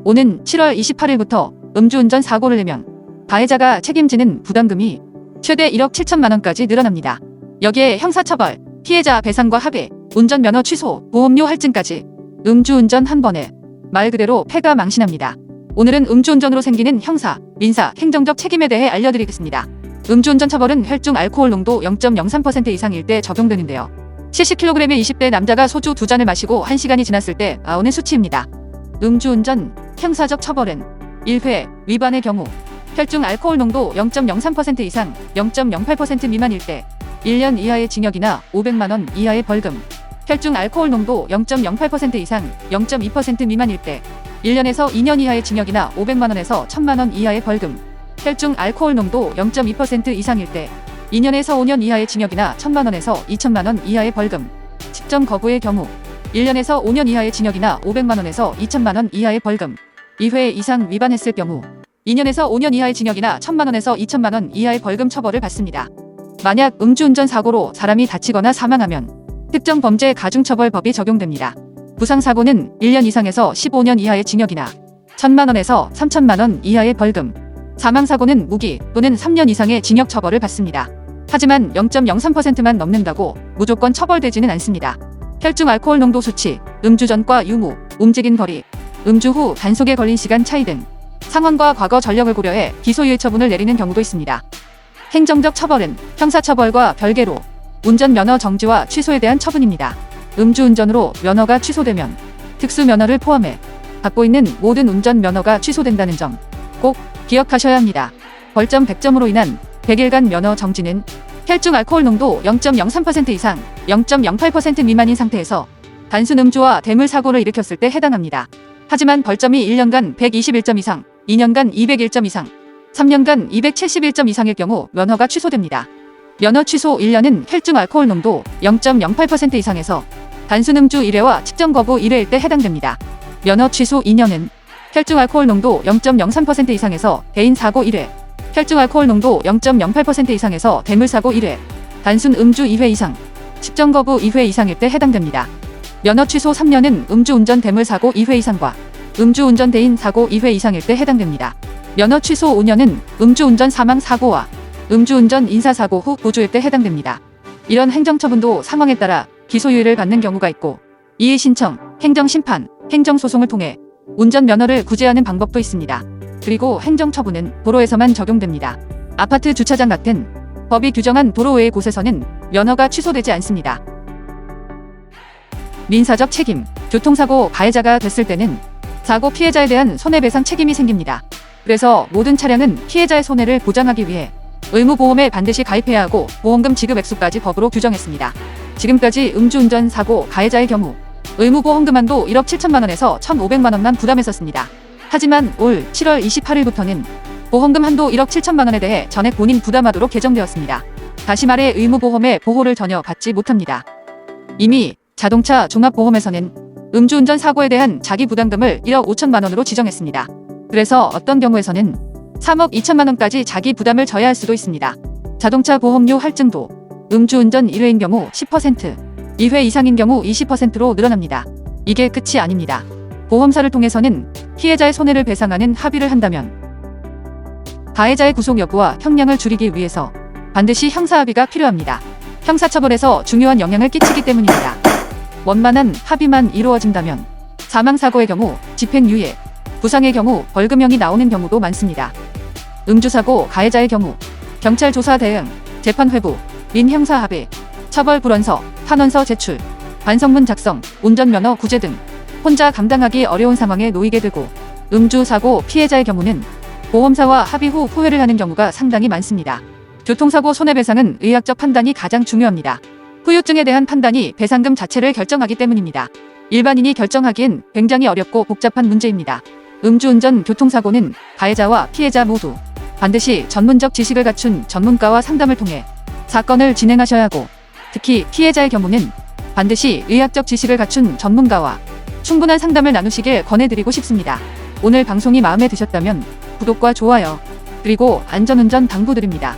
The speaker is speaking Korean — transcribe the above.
오는 7월 28일부터 음주운전 사고를 내면 가해자가 책임지는 부담금이 최대 1억 7천만 원까지 늘어납니다. 여기에 형사처벌, 피해자 배상과 합의, 운전면허 취소, 보험료 할증까지 음주운전 한 번에 말 그대로 패가 망신합니다. 오늘은 음주운전으로 생기는 형사, 민사, 행정적 책임에 대해 알려드리겠습니다. 음주운전 처벌은 혈중 알코올 농도 0.03% 이상일 때 적용되는데요. 70kg의 20대 남자가 소주 2잔을 마시고 1시간이 지났을 때 나오는 수치입니다. 음주운전 형사적 처벌은 1회 위반의 경우 혈중 알코올 농도 0.03% 이상 0.08% 미만일 때 1년 이하의 징역이나 500만 원 이하의 벌금, 혈중 알코올 농도 0.08% 이상 0.2% 미만일 때 1년에서 2년 이하의 징역이나 500만 원에서 1000만 원 이하의 벌금, 혈중 알코올 농도 0.2% 이상일 때 2년에서 5년 이하의 징역이나 1000만 원에서 2000만 원 이하의 벌금, 집점 거부의 경우 1년에서 5년 이하의 징역이나 500만 원에서 2000만 원 이하의 벌금, 2회 이상 위반했을 경우 2년에서 5년 이하의 징역이나 1000만 원에서 2000만 원 이하의 벌금 처벌을 받습니다. 만약 음주운전 사고로 사람이 다치거나 사망하면 특정범죄 가중처벌법이 적용됩니다. 부상사고는 1년 이상에서 15년 이하의 징역이나 1000만 원에서 3000만 원 이하의 벌금, 사망사고는 무기 또는 3년 이상의 징역 처벌을 받습니다. 하지만 0.03%만 넘는다고 무조건 처벌되지는 않습니다. 혈중 알코올 농도 수치, 음주 전과 유무, 움직인 거리, 음주 후 단속에 걸린 시간 차이 등 상황과 과거 전력을 고려해 기소유예 처분을 내리는 경우도 있습니다. 행정적 처벌은 형사처벌과 별개로 운전면허 정지와 취소에 대한 처분입니다. 음주운전으로 면허가 취소되면 특수면허를 포함해 갖고 있는 모든 운전면허가 취소된다는 점 꼭 기억하셔야 합니다. 벌점 100점으로 인한 100일간 면허 정지는 혈중 알코올 농도 0.03% 이상 0.08% 미만인 상태에서 단순 음주와 대물 사고를 일으켰을 때 해당합니다. 하지만 벌점이 1년간 121점 이상, 2년간 201점 이상, 3년간 271점 이상일 경우 면허가 취소됩니다. 면허 취소 1년은 혈중 알코올 농도 0.08% 이상에서 단순 음주 1회와 측정 거부 1회일 때 해당됩니다. 면허 취소 2년은 혈중 알코올 농도 0.03% 이상에서 개인 사고 1회, 혈중 알코올 농도 0.08% 이상에서 대물 사고 1회, 단순 음주 2회 이상, 측정 거부 2회 이상일 때 해당됩니다. 면허 취소 3년은 음주운전 대물 사고 2회 이상과 음주운전 대인 사고 2회 이상일 때 해당됩니다. 면허 취소 5년은 음주운전 사망 사고와 음주운전 인사사고 후 보조일 때 해당됩니다. 이런 행정처분도 상황에 따라 기소유예를 받는 경우가 있고 이의 신청, 행정심판, 행정소송을 통해 운전면허를 구제하는 방법도 있습니다. 그리고 행정처분은 도로에서만 적용됩니다. 아파트 주차장 같은 법이 규정한 도로 외의 곳에서는 면허가 취소되지 않습니다. 민사적 책임, 교통사고 가해자가 됐을 때는 사고 피해자에 대한 손해배상 책임이 생깁니다. 그래서 모든 차량은 피해자의 손해를 보장하기 위해 의무보험에 반드시 가입해야 하고 보험금 지급 액수까지 법으로 규정했습니다. 지금까지 음주운전 사고 가해자의 경우 의무보험금 한도 1억 7천만 원에서 1,500만 원만 부담했었습니다. 하지만 올 7월 28일부터는 보험금 한도 1억 7천만 원에 대해 전액 본인 부담하도록 개정되었습니다. 다시 말해 의무보험의 보호를 전혀 받지 못합니다. 이미 자동차 종합보험에서는 음주운전 사고에 대한 자기 부담금을 1억 5천만 원으로 지정했습니다. 그래서 어떤 경우에서는 3억 2천만 원까지 자기 부담을 져야 할 수도 있습니다. 자동차 보험료 할증도 음주운전 1회인 경우 10%, 2회 이상인 경우 20%로 늘어납니다. 이게 끝이 아닙니다. 보험사를 통해서는 피해자의 손해를 배상하는 합의를 한다면 가해자의 구속 여부와 형량을 줄이기 위해서 반드시 형사합의가 필요합니다. 형사처벌에서 중요한 영향을 끼치기 때문입니다. 원만한 합의만 이루어진다면 사망사고의 경우 집행유예, 부상의 경우 벌금형이 나오는 경우도 많습니다. 음주사고 가해자의 경우 경찰 조사 대응, 재판 회부, 민형사합의, 처벌 불원서, 탄원서 제출, 반성문 작성, 운전면허 구제 등 혼자 감당하기 어려운 상황에 놓이게 되고 음주사고 피해자의 경우는 보험사와 합의 후 후회를 하는 경우가 상당히 많습니다. 교통사고 손해배상은 의학적 판단이 가장 중요합니다. 후유증에 대한 판단이 배상금 자체를 결정하기 때문입니다. 일반인이 결정하기엔 굉장히 어렵고 복잡한 문제입니다. 음주운전 교통사고는 가해자와 피해자 모두 반드시 전문적 지식을 갖춘 전문가와 상담을 통해 사건을 진행하셔야 하고 특히 피해자의 경우는 반드시 의학적 지식을 갖춘 전문가와 충분한 상담을 나누시길 권해드리고 싶습니다. 오늘 방송이 마음에 드셨다면 구독과 좋아요 그리고 안전운전 당부드립니다.